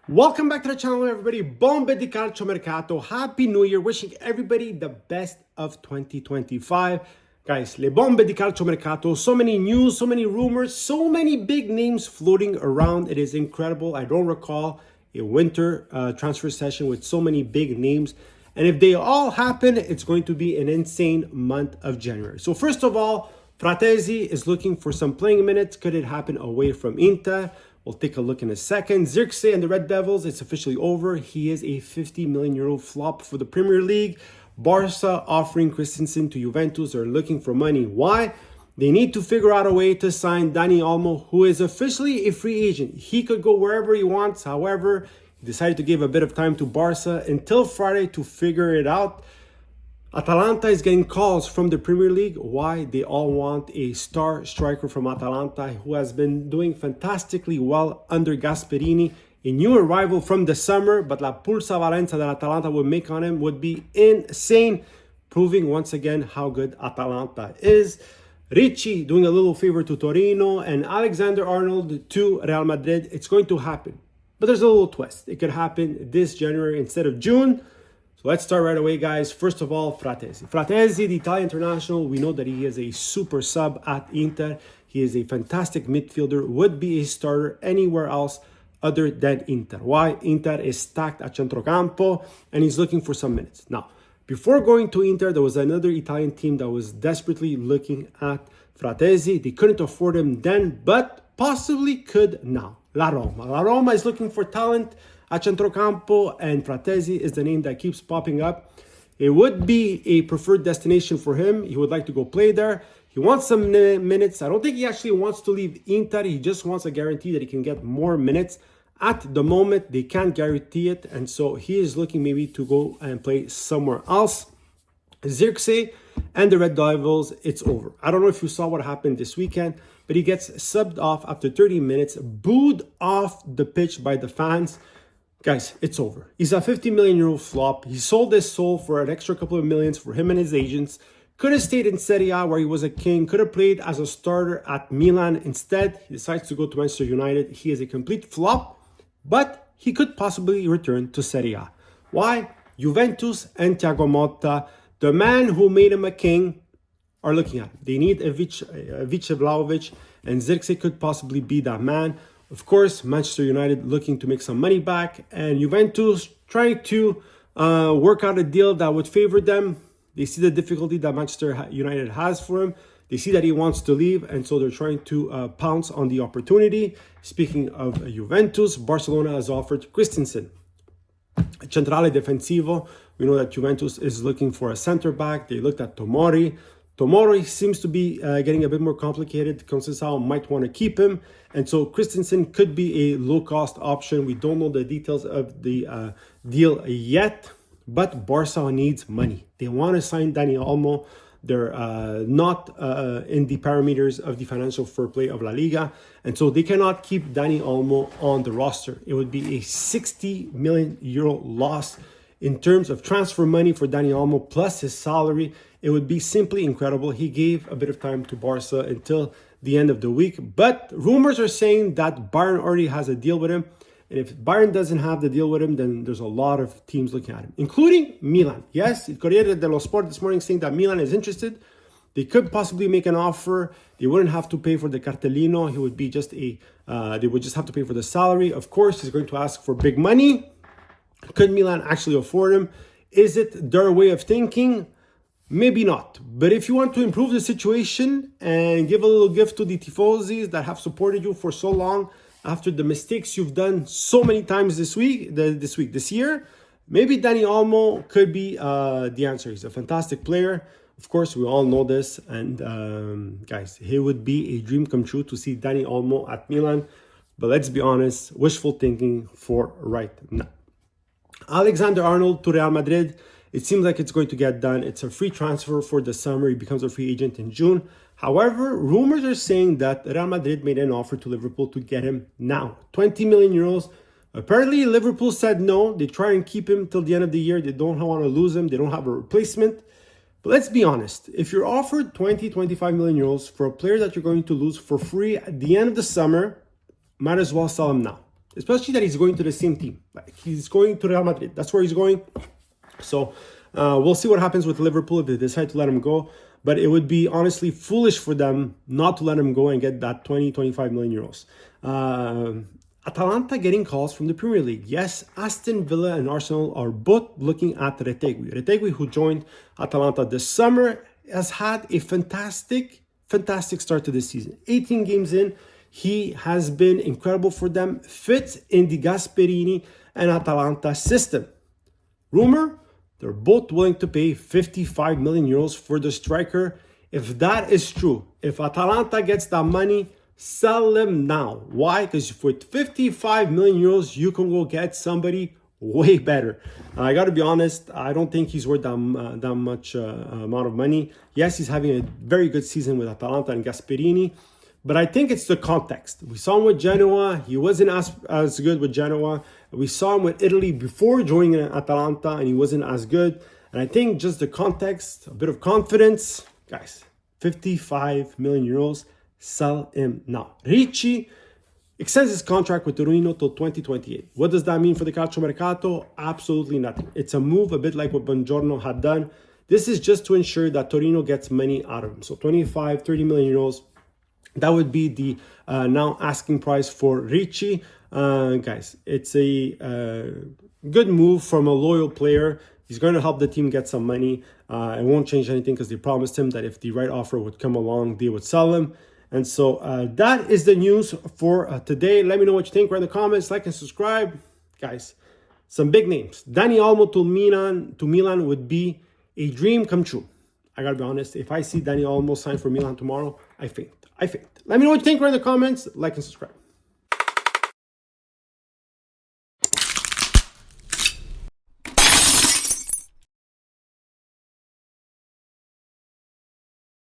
Welcome back to the channel, everybody. Bombe di Calciomercato. Happy New Year. Wishing everybody the best of 2025. Guys, le bombe di calciomercato. So many news, so many rumors, so many big names floating around. It is incredible. I don't recall a winter transfer session with so many big names. And if they all happen, it's going to be an insane month of January. So first of all, Frattesi is looking for some playing minutes. Could it happen away from Inter? We'll take a look in a second. Zirkzee and the Red Devils, it's officially over. He is a 50 million euro flop for the Premier League. Barca offering Christensen to Juventus. They're looking for money. Why? They need to figure out a way to sign Dani Olmo, who is officially a free agent. He could go wherever he wants. However, he decided to give a bit of time to Barca until Friday to figure it out. Atalanta is getting calls from the Premier League. Why? They all want a star striker from Atalanta who has been doing fantastically well under Gasperini. A new arrival from the summer, but la pulsa valenza that Atalanta would make on him would be insane, proving once again how good Atalanta is. Ricci doing a little favor to Torino and Alexander-Arnold to Real Madrid. It's going to happen. But there's a little twist. It could happen this January instead of June. So let's start right away, guys. First of all, Frattesi. Frattesi, the Italian international, we know that he is a super sub at Inter. He is a fantastic midfielder, would be a starter anywhere else other than Inter. Why? Inter is stacked at centrocampo and he's looking for some minutes. Now, before going to Inter, there was another Italian team that was desperately looking at Frattesi. They couldn't afford him then, but possibly could now. La Roma. La Roma is looking for talent at centrocampo, and Frattesi is the name that keeps popping up. It would be a preferred destination for him. He would like to go play there. He wants some minutes. I don't think he actually wants to leave Inter. He just wants a guarantee that he can get more minutes. At the moment, they can't guarantee it, and so he is looking maybe to go and play somewhere else. Zirkzee and the Red Devils, it's over. I don't know if you saw what happened this weekend, but he gets subbed off after 30 minutes, booed off the pitch by the fans. Guys, it's over. He's a 50 million euro flop. He sold his soul for an extra couple of millions for him and his agents. Could have stayed in Serie A where he was a king. Could have played as a starter at Milan. Instead, he decides to go to Manchester United. He is a complete flop, but he could possibly return to Serie A. Why? Juventus and Thiago Motta, the man who made him a king, are looking at him. They need a Vice Vlahovic, and Zirkzee could possibly be that man. Of course, Manchester United looking to make some money back, and Juventus trying to work out a deal that would favor them. They see the difficulty that Manchester United has for him. They see that he wants to leave, and so they're trying to pounce on the opportunity. Speaking of Juventus, Barcelona has offered Christensen. Centrale defensivo, we know that Juventus is looking for a center back. They looked at Tomori. Tomori seems to be getting a bit more complicated. Conceição might want to keep him. And so Christensen could be a low-cost option. We don't know the details of the deal yet, but Barca needs money. They want to sign Dani Olmo. They're not in the parameters of the financial fair play of La Liga. And so they cannot keep Dani Olmo on the roster. It would be a 60 million euro loss in terms of transfer money for Dani Olmo plus his salary. It would be simply incredible. He gave a bit of time to Barca until the end of the week. But rumors are saying that Bayern already has a deal with him. And if Bayern doesn't have the deal with him, then there's a lot of teams looking at him, including Milan. Yes, il Corriere dello Sport this morning saying that Milan is interested. They could possibly make an offer. They wouldn't have to pay for the cartellino. He would be just they would just have to pay for the salary. Of course, he's going to ask for big money. Could Milan actually afford him? Is it their way of thinking? Maybe not. But if you want to improve the situation and give a little gift to the tifosi that have supported you for so long after the mistakes you've done so many times this year, maybe Dani Olmo could be the answer. He's a fantastic player. Of course, we all know this. And guys, it would be a dream come true to see Dani Olmo at Milan. But let's be honest, wishful thinking for right now. Alexander-Arnold to Real Madrid. It seems like it's going to get done. It's a free transfer for the summer. He becomes a free agent in June. However, rumors are saying that Real Madrid made an offer to Liverpool to get him now. 20 million euros. Apparently, Liverpool said no. They try and keep him till the end of the year. They don't want to lose him. They don't have a replacement. But let's be honest. If you're offered 25 million euros for a player that you're going to lose for free at the end of the summer, might as well sell him now. especially that he's going to the same team. Like, he's going to Real Madrid. That's where he's going. So we'll see what happens with Liverpool if they decide to let him go. But it would be honestly foolish for them not to let him go and get that 25 million euros. Atalanta getting calls from the Premier League. Yes, Aston Villa and Arsenal are both looking at Retegui. Retegui, who joined Atalanta this summer, has had a fantastic start to this season. 18 games in, he has been incredible for them, fits in the Gasperini and Atalanta system. Rumor, they're both willing to pay 55 million euros for the striker. If that is true, if Atalanta gets that money, sell them now. Why? Because with 55 million euros, you can go get somebody way better. I got to be honest, I don't think he's worth that much amount of money. Yes, he's having a very good season with Atalanta and Gasperini, but I think it's the context. We saw him with Genoa. He wasn't as good with Genoa. We saw him with Italy before joining Atalanta, and he wasn't as good. And I think just the context, a bit of confidence. Guys, 55 million euros, sell him now. Ricci extends his contract with Torino till 2028. What does that mean for the Calciomercato? Absolutely nothing. It's a move a bit like what Buongiorno had done. This is just to ensure that Torino gets money out of him. So 25, 30 million euros. That would be the now asking price for Ricci. Guys, it's a good move from a loyal player. He's going to help the team get some money. It won't change anything because they promised him that if the right offer would come along, they would sell him. And so that is the news for today. Let me know what you think. Write in the comments, like and subscribe. Guys, some big names. Dani Olmo to Milan would be a dream come true. I gotta be honest. If I see Dani Olmo sign for Milan tomorrow, I faint. Let me know what you think. Write in the comments, like and subscribe.